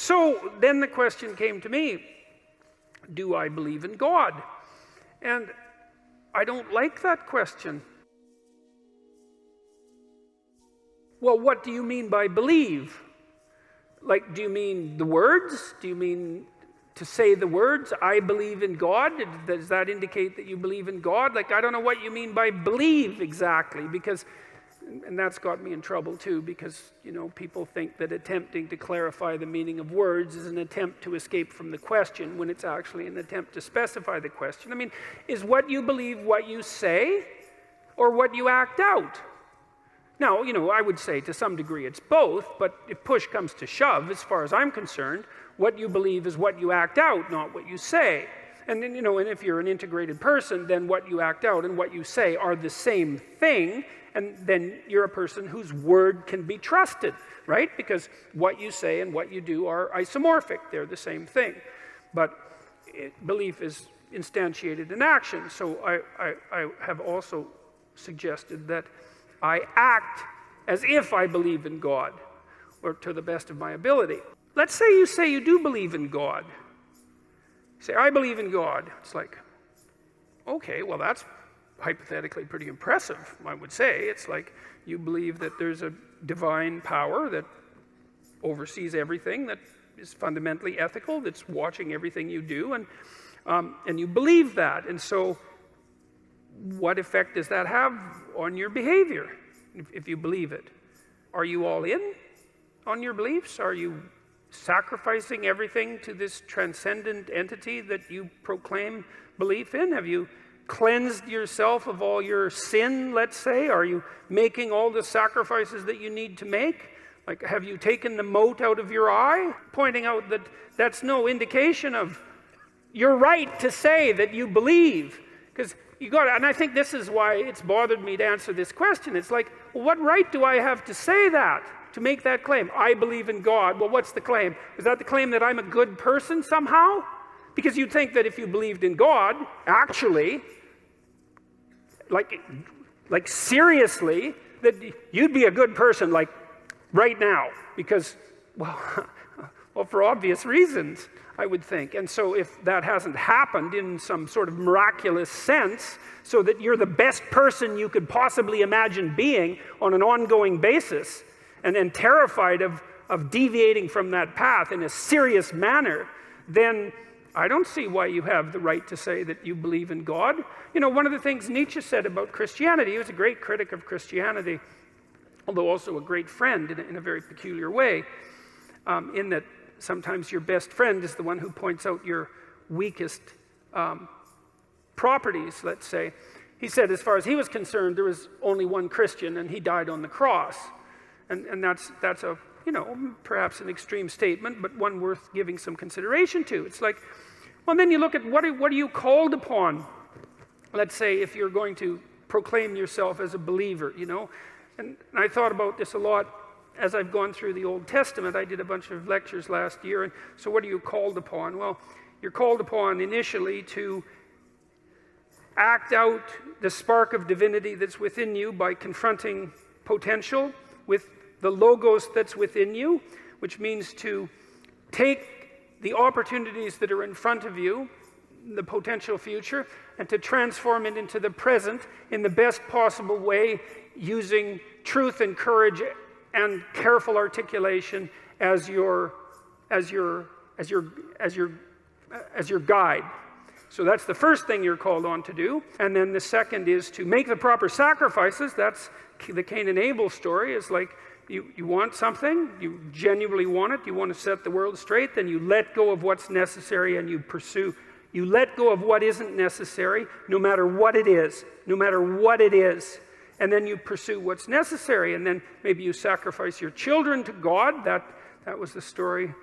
So then the question came to me, do I believe in God? And I don't like that question. Well, what do you mean by believe? Like, do you mean the words? Do you mean to say the words, I believe in God? Does that indicate that you believe in God? Like, I don't know what you mean by believe exactly, because, and that's got me in trouble too, because, you know, people think that attempting to clarify the meaning of words is an attempt to escape from the question, when it's actually an attempt to specify the question. I mean, is what you believe what you say, or what you act out? Now, you know, I would say to some degree it's both, but if push comes to shove, as far as I'm concerned, what you believe is what you act out, not what you say. And then, you know, and if you're an integrated person, then what you act out and what you say are the same thing, and then you're a person whose word can be trusted, right? Because what you say and what you do are isomorphic, they're the same thing. But belief is instantiated in action, so I have also suggested that I act as if I believe in God, or to the best of my ability. Let's say you do believe in God. You say, I believe in God. It's like, okay, well, that's hypothetically pretty impressive, I would say. It's like you believe that there's a divine power that oversees everything, that is fundamentally ethical, that's watching everything you do, and you believe that. And so what effect does that have on your behavior if you believe it? Are you all in on your beliefs? Are you sacrificing everything to this transcendent entity that you proclaim belief in? Have you cleansed yourself of all your sin, let's say? Are you making all the sacrifices that you need to make? Like, have you taken the mote out of your eye? Pointing out that that's no indication of your right to say that you believe. Because you got to, and I think this is why it's bothered me to answer this question. It's like, well, what right do I have to say that, to make that claim? I believe in God. Well, what's the claim? Is that the claim that I'm a good person somehow? Because you'd think that if you believed in God, actually, like seriously, that you'd be a good person, like right now. Because, well, for obvious reasons, I would think. And so if that hasn't happened in some sort of miraculous sense, so that you're the best person you could possibly imagine being on an ongoing basis, and then terrified of deviating from that path in a serious manner, then I don't see why you have the right to say that you believe in God. You know, one of the things Nietzsche said about Christianity, he was a great critic of Christianity, although also a great friend in a very peculiar way, in that sometimes your best friend is the one who points out your weakest properties, let's say. He said, as far as he was concerned, there was only one Christian, and he died on the cross. And that's a, you know, perhaps an extreme statement, but one worth giving some consideration to. It's like, well, then you look at what are you called upon? Let's say if you're going to proclaim yourself as a believer, you know. And I thought about this a lot as I've gone through the Old Testament. I did a bunch of lectures last year, and so what are you called upon? Well, you're called upon initially to act out the spark of divinity that's within you by confronting potential with the logos that's within you, which means to take the opportunities that are in front of you, the potential future, and to transform it into the present in the best possible way, using truth and courage and careful articulation as your guide. So that's the first thing you're called on to do. And then the second is to make the proper sacrifices. That's the Cain and Abel story. Is like you want something, you genuinely want it, you want to set the world straight, then you let go of what's necessary and you pursue. You let go of what isn't necessary, no matter what it is, no matter what it is. And then you pursue what's necessary, and then maybe you sacrifice your children to God. That was the story.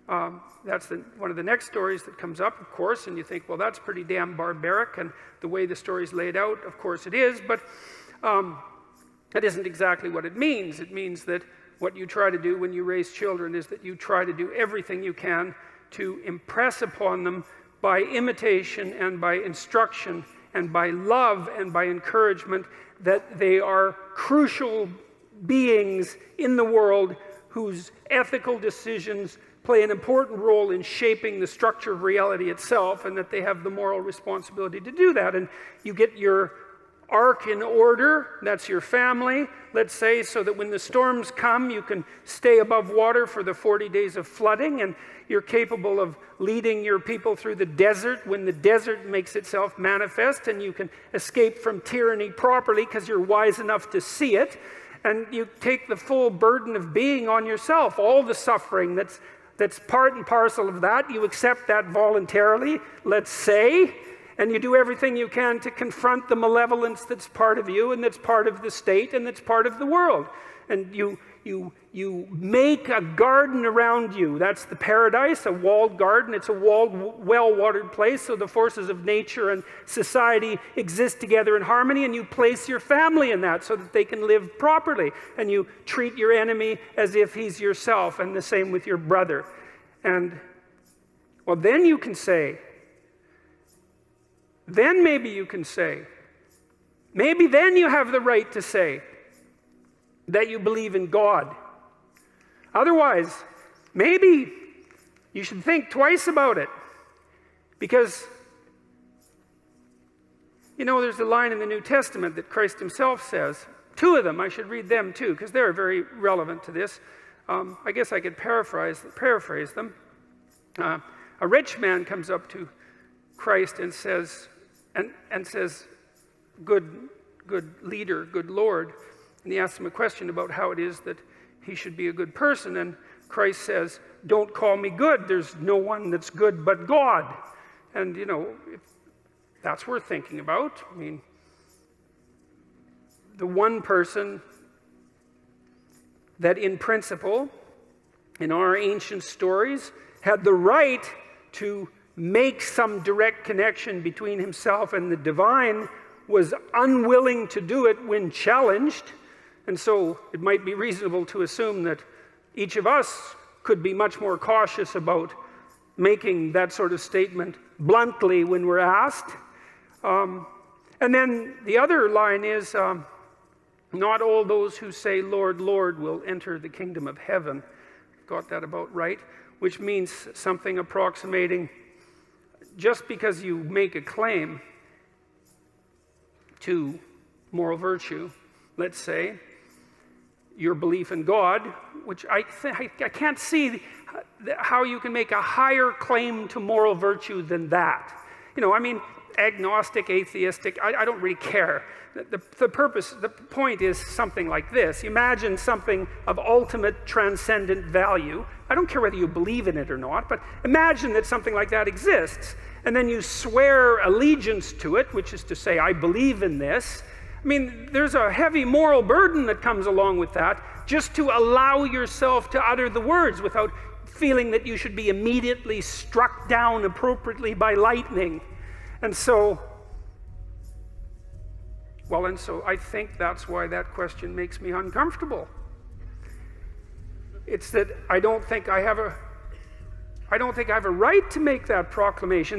That's one of the next stories that comes up, of course, and you think, well, that's pretty damn barbaric, and the way the story's laid out, of course it is, but that isn't exactly what it means. It means that what you try to do when you raise children is that you try to do everything you can to impress upon them by imitation and by instruction and by love and by encouragement that they are crucial beings in the world whose ethical decisions play an important role in shaping the structure of reality itself, and that they have the moral responsibility to do that. And you get your ark in order, that's your family, let's say, so that when the storms come, you can stay above water for the 40 days of flooding, and you're capable of leading your people through the desert when the desert makes itself manifest, and you can escape from tyranny properly because you're wise enough to see it, and you take the full burden of being on yourself, all the suffering that's part and parcel of that. You accept that voluntarily, let's say, and you do everything you can to confront the malevolence that's part of you, and that's part of the state, and that's part of the world. And you make a garden around you. That's the paradise, a walled garden. It's a walled, well-watered place, so the forces of nature and society exist together in harmony, and you place your family in that so that they can live properly. And you treat your enemy as if he's yourself, and the same with your brother. And, well, then you can say, then maybe you can say, maybe then you have the right to say that you believe in God. Otherwise, maybe you should think twice about it. Because, you know, there's a line in the New Testament that Christ himself says. Two of them, I should read them too, because they're very relevant to this. I guess I could paraphrase them. A rich man comes up to Christ and says, good leader, good Lord. And he asks him a question about how it is that he should be a good person. And Christ says, don't call me good. There's no one that's good but God. And, you know, that's worth thinking about. I mean, the one person that in principle, in our ancient stories, had the right to make some direct connection between himself and the divine was unwilling to do it when challenged. And so it might be reasonable to assume that each of us could be much more cautious about making that sort of statement bluntly when we're asked. And then the other line is, not all those who say, Lord, Lord, will enter the kingdom of heaven. Got that about right? Which means something approximating, just because you make a claim to moral virtue, let's say, your belief in God, which I can't see how you can make a higher claim to moral virtue than that. You know, I mean, agnostic, atheistic, I don't really care. The point is something like this. Imagine something of ultimate transcendent value. I don't care whether you believe in it or not, but imagine that something like that exists, and then you swear allegiance to it, which is to say, I believe in this. I mean, there's a heavy moral burden that comes along with that, just to allow yourself to utter the words without feeling that you should be immediately struck down appropriately by lightning. And so I think that's why that question makes me uncomfortable. It's that I don't think I have a right to make that proclamation.